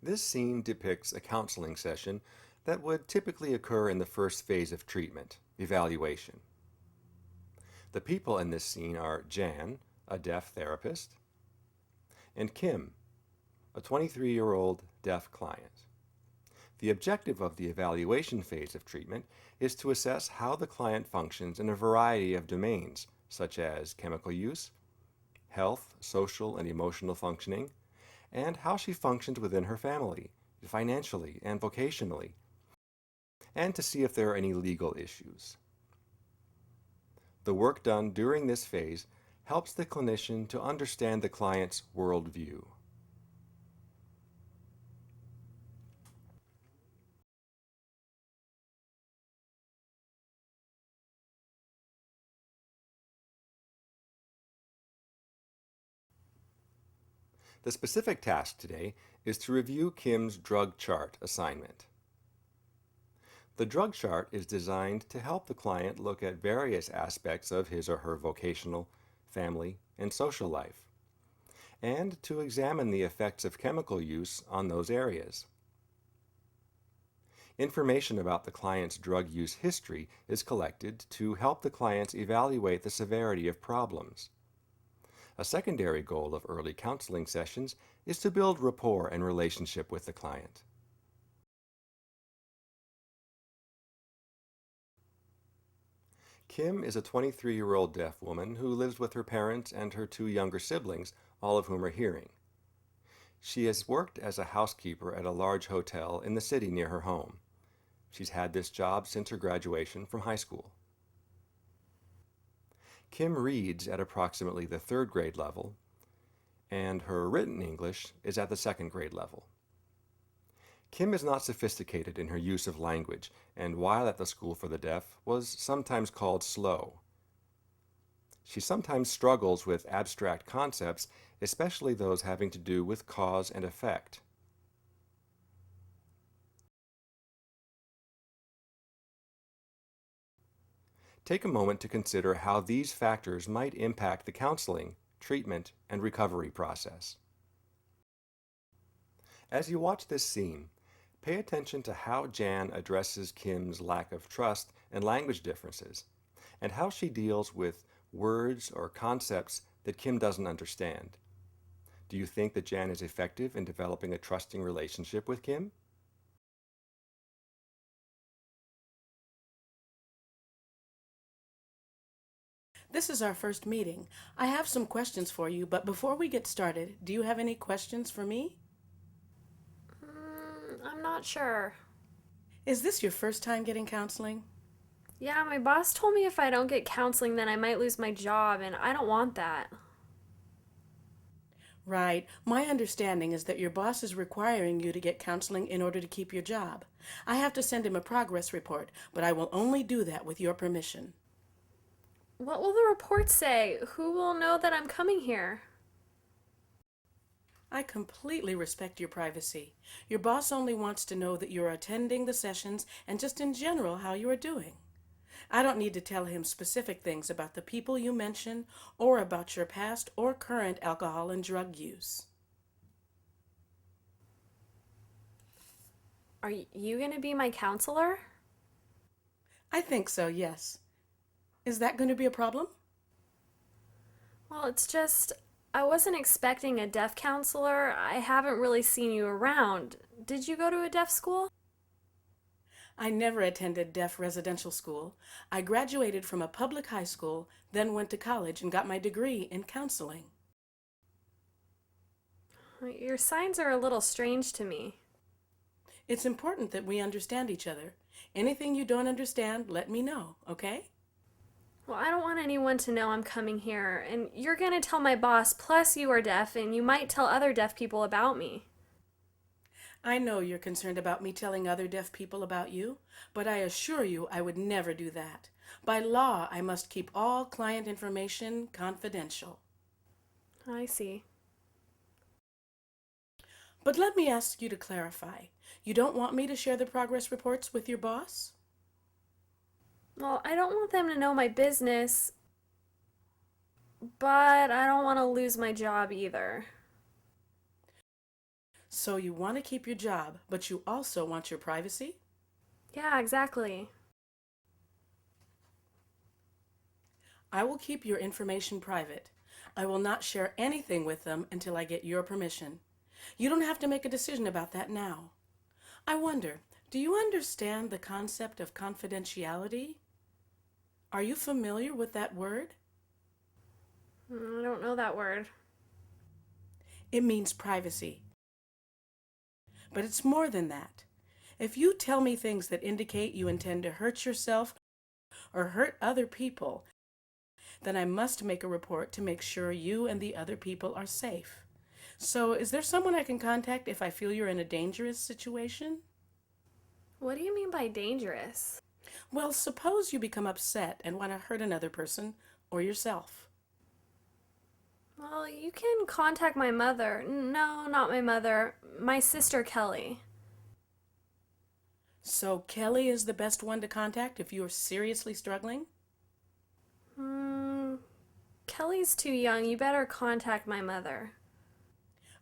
This scene depicts a counseling session that would typically occur in the first phase of treatment, evaluation. The people in this scene are Jan, a deaf therapist, and Kim, a 23-year-old deaf client. The objective of the evaluation phase of treatment is to assess how the client functions in a variety of domains, such as chemical use, health, social, and emotional functioning, and how she functions within her family, financially and vocationally, and to see if there are any legal issues. The work done during this phase helps the clinician to understand the client's worldview. The specific task today is to review Kim's drug chart assignment. The drug chart is designed to help the client look at various aspects of his or her vocational, family, and social life, and to examine the effects of chemical use on those areas. Information about the client's drug use history is collected to help the clients evaluate the severity of problems. A secondary goal of early counseling sessions is to build rapport and relationship with the client. Kim is a 23-year-old deaf woman who lives with her parents and her two younger siblings, all of whom are hearing. She has worked as a housekeeper at a large hotel in the city near her home. She's had this job since her graduation from high school. Kim reads at approximately the third grade level, and her written English is at the second grade level. Kim is not sophisticated in her use of language, and while at the School for the Deaf, was sometimes called slow. She sometimes struggles with abstract concepts, especially those having to do with cause and effect. Take a moment to consider how these factors might impact the counseling, treatment, and recovery process. As you watch this scene, pay attention to how Jan addresses Kim's lack of trust and language differences, and how she deals with words or concepts that Kim doesn't understand. Do you think that Jan is effective in developing a trusting relationship with Kim? This is our first meeting. I have some questions for you, but before we get started, do you have any questions for me? I'm not sure. Is this your first time getting counseling? Yeah, my boss told me if I don't get counseling, then I might lose my job, and I don't want that. Right. My understanding is that your boss is requiring you to get counseling in order to keep your job. I have to send him a progress report, but I will only do that with your permission. What will the report say? Who will know that I'm coming here? I completely respect your privacy. Your boss only wants to know that you're attending the sessions and just in general how you are doing. I don't need to tell him specific things about the people you mention or about your past or current alcohol and drug use. Are you going to be my counselor? I think so, yes. Is that going to be a problem? Well, it's just, I wasn't expecting a deaf counselor. I haven't really seen you around. Did you go to a deaf school? I never attended deaf residential school. I graduated from a public high school, then went to college and got my degree in counseling. Your signs are a little strange to me. It's important that we understand each other. Anything you don't understand, let me know, okay? Well, I don't want anyone to know I'm coming here, and you're going to tell my boss, plus you are deaf, and you might tell other deaf people about me. I know you're concerned about me telling other deaf people about you, but I assure you I would never do that. By law, I must keep all client information confidential. I see. But let me ask you to clarify. You don't want me to share the progress reports with your boss? Well, I don't want them to know my business, but I don't want to lose my job either. So you want to keep your job, but you also want your privacy? Yeah, exactly. I will keep your information private. I will not share anything with them until I get your permission. You don't have to make a decision about that now. I wonder, do you understand the concept of confidentiality? Are you familiar with that word? I don't know that word. It means privacy. But it's more than that. If you tell me things that indicate you intend to hurt yourself or hurt other people, then I must make a report to make sure you and the other people are safe. So, is there someone I can contact if I feel you're in a dangerous situation? What do you mean by dangerous? Well, suppose you become upset and want to hurt another person or yourself. Well, you can contact my mother. No, not my mother. My sister Kelly. So, Kelly is the best one to contact if you are seriously struggling? Kelly's too young. You better contact my mother.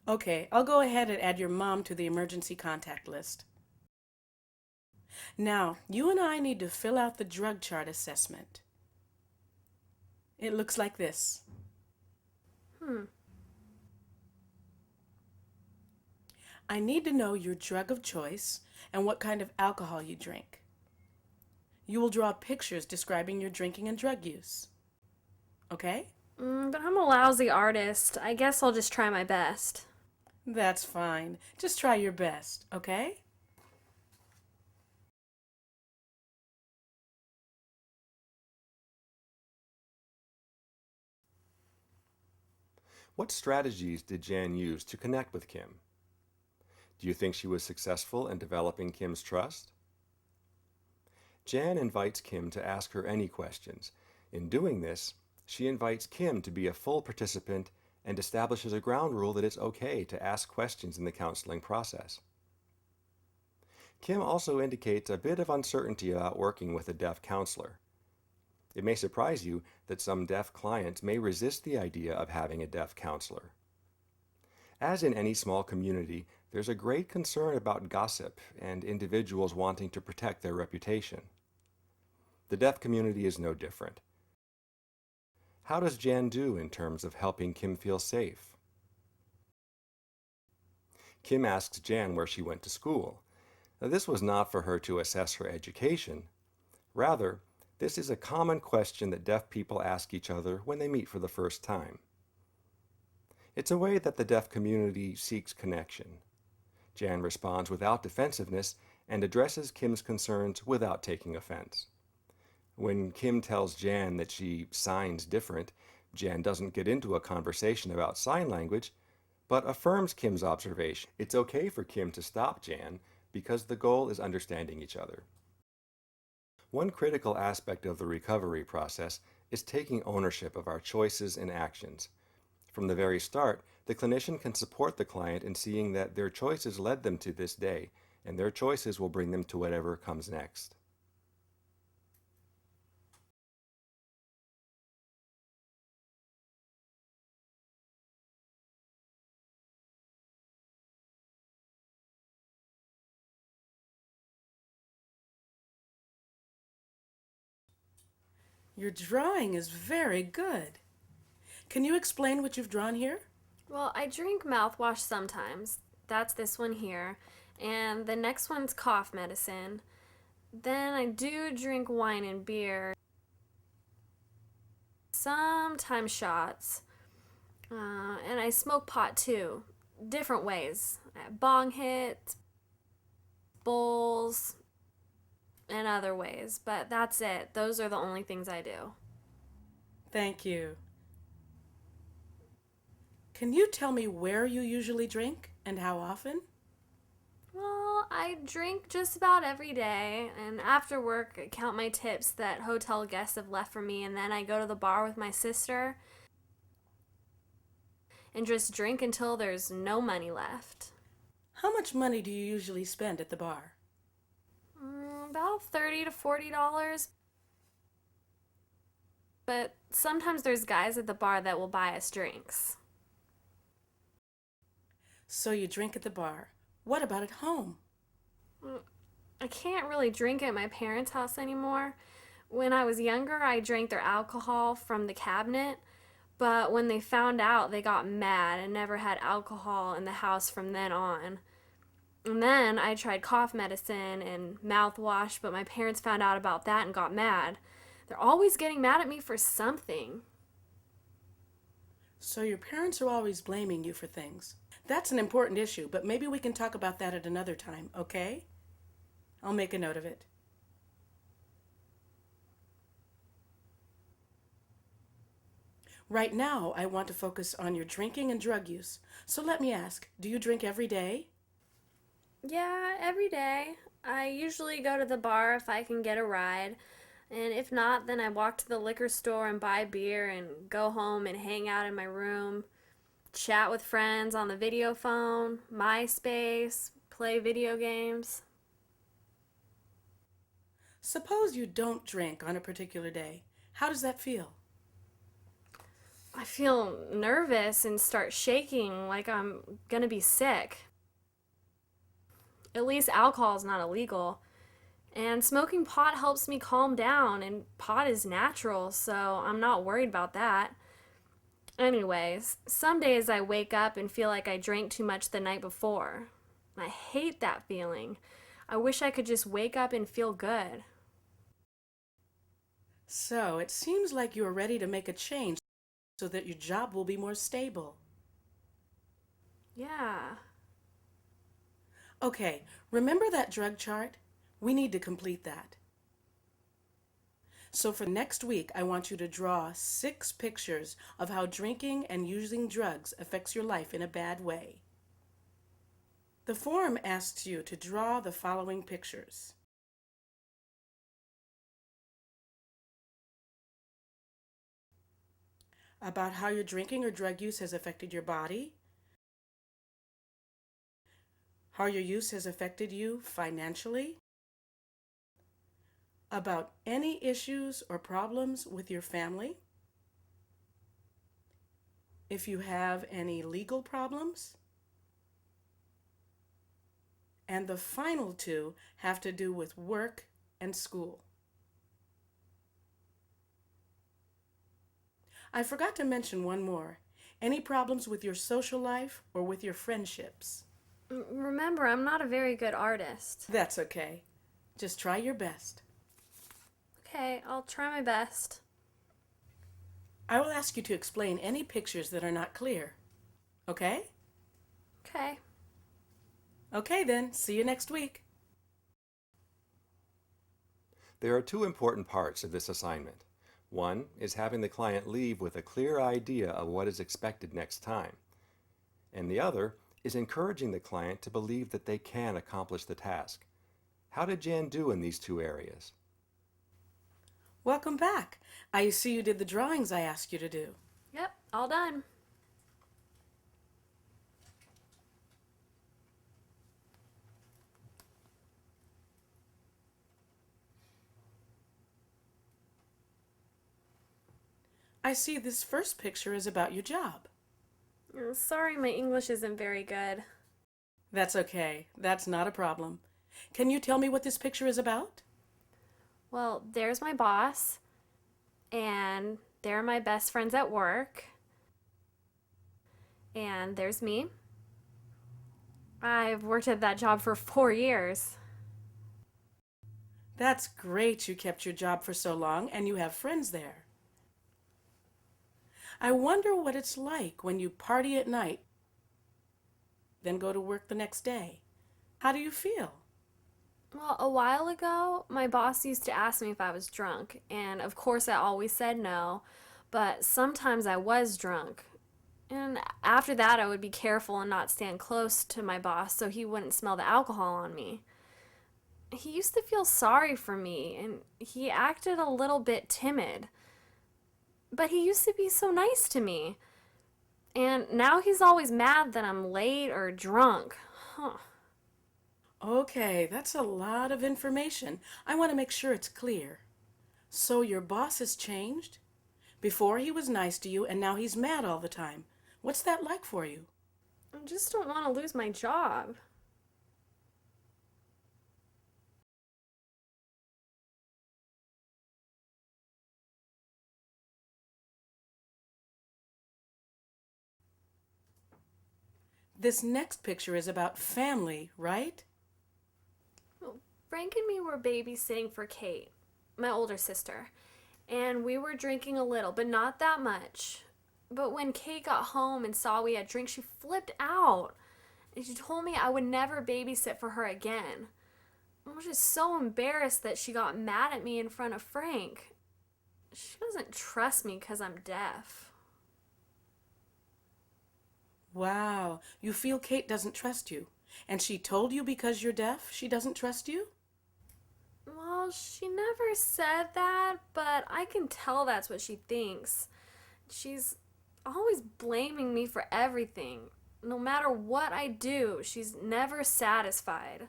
Okay, I'll go ahead and add your mom to the emergency contact list. Now, you and I need to fill out the drug chart assessment. It looks like this. I need to know your drug of choice and what kind of alcohol you drink. You will draw pictures describing your drinking and drug use. Okay? But I'm a lousy artist. I guess I'll just try my best. That's fine. Just try your best, okay? What strategies did Jan use to connect with Kim? Do you think she was successful in developing Kim's trust? Jan invites Kim to ask her any questions. In doing this, she invites Kim to be a full participant and establishes a ground rule that it's okay to ask questions in the counseling process. Kim also indicates a bit of uncertainty about working with a deaf counselor. It may surprise you that some deaf clients may resist the idea of having a deaf counselor. As in any small community, there's a great concern about gossip and individuals wanting to protect their reputation. The deaf community is no different. How does Jan do in terms of helping Kim feel safe? Kim asks Jan where she went to school. Now, this was not for her to assess her education. Rather, this is a common question that deaf people ask each other when they meet for the first time. It's a way that the deaf community seeks connection. Jan responds without defensiveness and addresses Kim's concerns without taking offense. When Kim tells Jan that she signs different, Jan doesn't get into a conversation about sign language, but affirms Kim's observation. It's okay for Kim to stop Jan because the goal is understanding each other. One critical aspect of the recovery process is taking ownership of our choices and actions. From the very start, the clinician can support the client in seeing that their choices led them to this day, and their choices will bring them to whatever comes next. Your drawing is very good. Can you explain what you've drawn here? Well, I drink mouthwash sometimes. That's this one here. And the next one's cough medicine. Then I do drink wine and beer. Sometimes shots. And I smoke pot too. Different ways. Bong hits, bowls, and other ways. But that's it. Those are the only things I do. Thank you. Can you tell me where you usually drink and how often? Well, I drink just about every day, and after work, I count my tips that hotel guests have left for me, and then I go to the bar with my sister and just drink until there's no money left. How much money do you usually spend at the bar? About $30 to $40. But sometimes there's guys at the bar that will buy us drinks. So you drink at the bar. What about at home? I can't really drink at my parents' house anymore. When I was younger, I drank their alcohol from the cabinet, but when they found out, they got mad and never had alcohol in the house from then on. And then I tried cough medicine and mouthwash, but my parents found out about that and got mad. They're always getting mad at me for something. So your parents are always blaming you for things. That's an important issue, but maybe we can talk about that at another time, okay? I'll make a note of it. Right now, I want to focus on your drinking and drug use. So let me ask, do you drink every day? Yeah, every day. I usually go to the bar if I can get a ride. And if not, then I walk to the liquor store and buy beer and go home and hang out in my room, chat with friends on the video phone, MySpace, play video games. Suppose you don't drink on a particular day. How does that feel? I feel nervous and start shaking like I'm gonna be sick. At least alcohol is not illegal. And smoking pot helps me calm down, and pot is natural, so I'm not worried about that. Anyways, some days I wake up and feel like I drank too much the night before. I hate that feeling. I wish I could just wake up and feel good. So it seems like you are ready to make a change so that your job will be more stable. Yeah. Okay, remember that drug chart? We need to complete that. So for next week, I want you to draw 6 pictures of how drinking and using drugs affects your life in a bad way. The form asks you to draw the following pictures. About how your drinking or drug use has affected your body, how your use has affected you financially, about any issues or problems with your family, if you have any legal problems, and the final 2 have to do with work and school. I forgot to mention one more. Any problems with your social life or with your friendships? Remember, I'm not a very good artist. That's okay. Just try your best. Okay, I'll try my best. I will ask you to explain any pictures that are not clear. Okay? Okay. Okay then, see you next week. There are 2 important parts of this assignment. One is having the client leave with a clear idea of what is expected next time. And the other is encouraging the client to believe that they can accomplish the task. How did Jan do in these 2 areas? Welcome back. I see you did the drawings I asked you to do. Yep, all done. I see this first picture is about your job. Sorry, my English isn't very good. That's okay. That's not a problem. Can you tell me what this picture is about? Well, there's my boss, and they're my best friends at work, and there's me. I've worked at that job for 4 years. That's great you kept your job for so long and you have friends there. I wonder what it's like when you party at night, then go to work the next day. How do you feel? Well, a while ago, my boss used to ask me if I was drunk, and of course I always said no, but sometimes I was drunk. And after that, I would be careful and not stand close to my boss so he wouldn't smell the alcohol on me. He used to feel sorry for me, and he acted a little bit timid. But he used to be so nice to me. And now he's always mad that I'm late or drunk. Huh. Okay, that's a lot of information. I want to make sure it's clear. So your boss has changed? Before he was nice to you and now he's mad all the time. What's that like for you? I just don't want to lose my job. This next picture is about family, right? Frank and me were babysitting for Kate, my older sister, and we were drinking a little, but not that much. But when Kate got home and saw we had drinks, she flipped out. And she told me I would never babysit for her again. I was just so embarrassed that she got mad at me in front of Frank. She doesn't trust me because I'm deaf. Wow, you feel Kate doesn't trust you. And she told you because you're deaf she doesn't trust you? Well, she never said that, but I can tell that's what she thinks. She's always blaming me for everything. No matter what I do, she's never satisfied.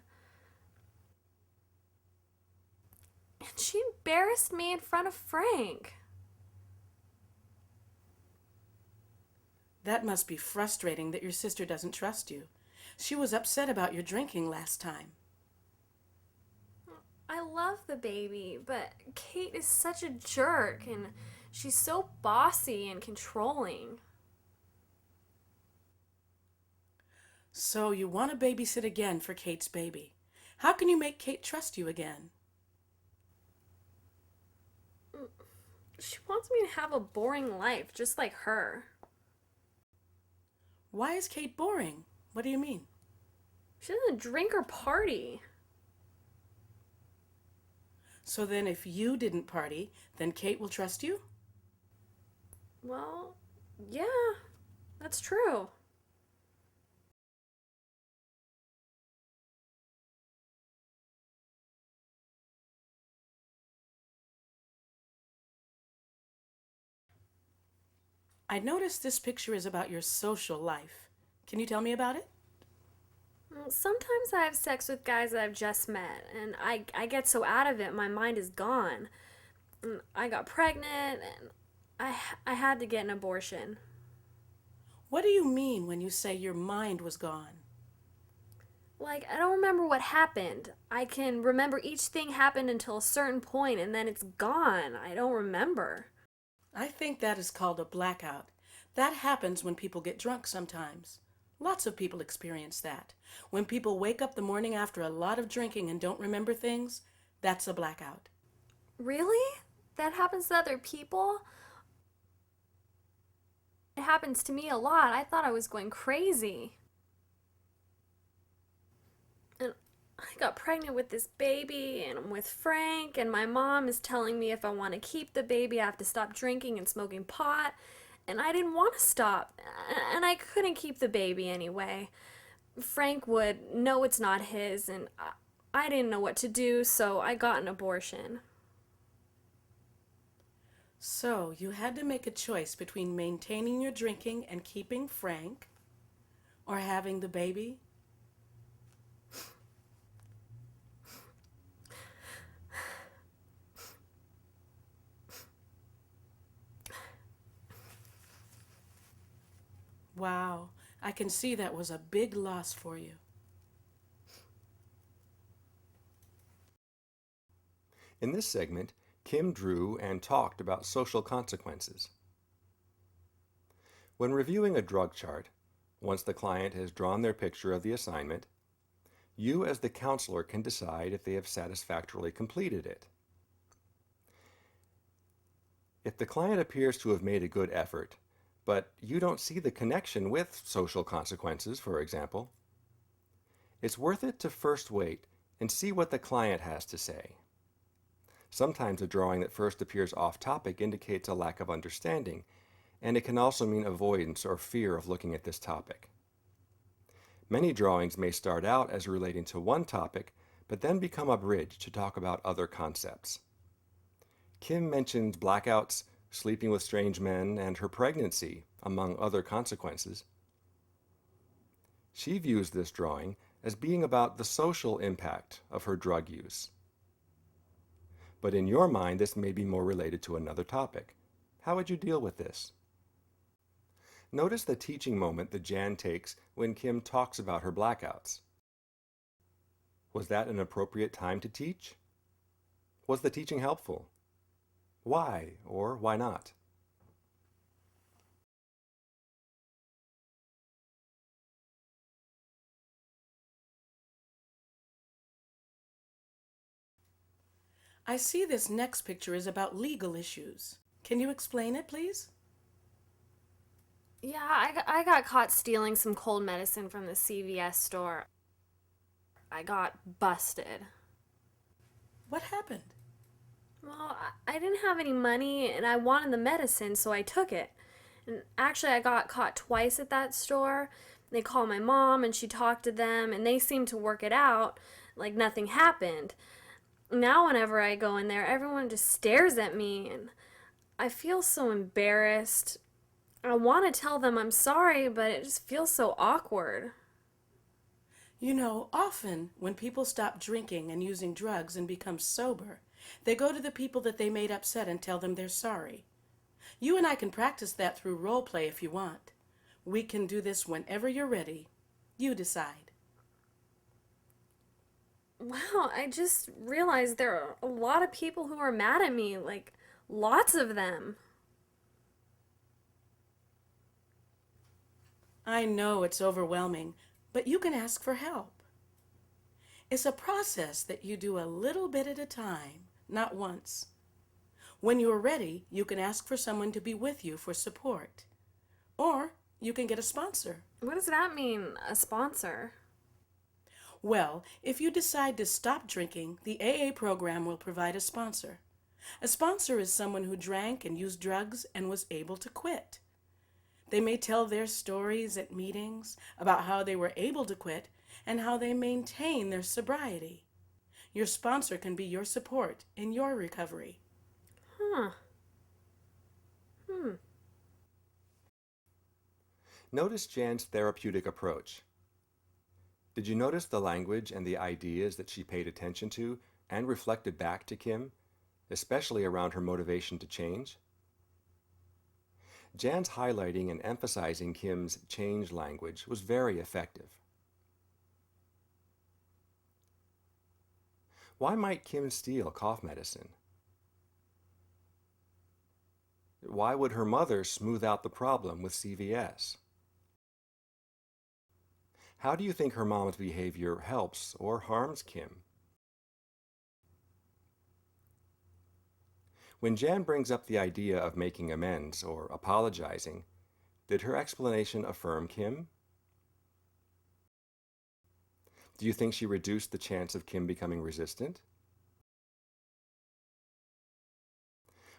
And she embarrassed me in front of Frank. That must be frustrating that your sister doesn't trust you. She was upset about your drinking last time. I love the baby, but Kate is such a jerk and she's so bossy and controlling. So you want to babysit again for Kate's baby. How can you make Kate trust you again? She wants me to have a boring life, just like her. Why is Kate boring? What do you mean? She doesn't drink or party. So then if you didn't party, then Kate will trust you? Well, yeah, that's true. I noticed this picture is about your social life. Can you tell me about it? Sometimes I have sex with guys that I've just met, and I get so out of it, my mind is gone. I got pregnant, and I had to get an abortion. What do you mean when you say your mind was gone? Like, I don't remember what happened. I can remember each thing happened until a certain point, and then it's gone. I don't remember. I think that is called a blackout. That happens when people get drunk sometimes. Lots of people experience that. When people wake up the morning after a lot of drinking and don't remember things, that's a blackout. Really? That happens to other people? It happens to me a lot. I thought I was going crazy. And I got pregnant with this baby, and I'm with Frank, and my mom is telling me if I want to keep the baby, I have to stop drinking and smoking pot. And I didn't want to stop, and I couldn't keep the baby anyway. Frank would know it's not his, and I didn't know what to do, so I got an abortion. So you had to make a choice between maintaining your drinking and keeping Frank, or having the baby? Wow, I can see that was a big loss for you. In this segment, Kim drew and talked about social consequences. When reviewing a drug chart, once the client has drawn their picture of the assignment, you as the counselor can decide if they have satisfactorily completed it. If the client appears to have made a good effort, but you don't see the connection with social consequences, for example, it's worth it to first wait and see what the client has to say. Sometimes a drawing that first appears off topic indicates a lack of understanding, and it can also mean avoidance or fear of looking at this topic. Many drawings may start out as relating to one topic, but then become a bridge to talk about other concepts. Kim mentioned blackouts, sleeping with strange men, and her pregnancy, among other consequences. She views this drawing as being about the social impact of her drug use. But in your mind, this may be more related to another topic. How would you deal with this? Notice the teaching moment that Jan takes when Kim talks about her blackouts. Was that an appropriate time to teach? Was the teaching helpful? Why or why not? I see this next picture is about legal issues. Can you explain it, please? Yeah, I got caught stealing some cold medicine from the CVS store. I got busted. What happened? Well, I didn't have any money and I wanted the medicine, so I took it. And actually, I got caught twice at that store. They called my mom and she talked to them and they seemed to work it out like nothing happened. Now, whenever I go in there, everyone just stares at me and I feel so embarrassed. I want to tell them I'm sorry, but it just feels so awkward. You know, often when people stop drinking and using drugs and become sober, they go to the people that they made upset and tell them they're sorry. You and I can practice that through role play if you want. We can do this whenever you're ready. You decide. Wow, I just realized there are a lot of people who are mad at me, like lots of them. I know it's overwhelming, but you can ask for help. It's a process that you do a little bit at a time, not once. When you're ready, you can ask for someone to be with you for support. Or you can get a sponsor. What does that mean, a sponsor? Well, if you decide to stop drinking, the AA program will provide a sponsor. A sponsor is someone who drank and used drugs and was able to quit. They may tell their stories at meetings about how they were able to quit and how they maintain their sobriety. Your sponsor can be your support in your recovery. Huh. Notice Jan's therapeutic approach. Did you notice the language and the ideas that she paid attention to and reflected back to Kim, especially around her motivation to change? Jan's highlighting and emphasizing Kim's change language was very effective. Why might Kim steal cough medicine? Why would her mother smooth out the problem with CVS? How do you think her mom's behavior helps or harms Kim? When Jan brings up the idea of making amends or apologizing, did her explanation affirm Kim? Do you think she reduced the chance of Kim becoming resistant?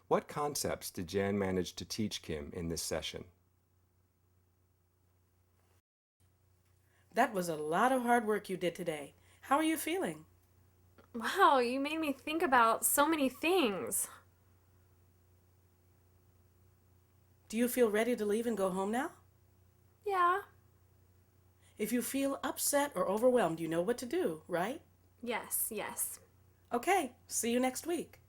What concepts did Jan manage to teach Kim in this session? That was a lot of hard work you did today. How are you feeling? Wow, you made me think about so many things. Do you feel ready to leave and go home now? Yeah. If you feel upset or overwhelmed, you know what to do, right? Yes. Okay, see you next week.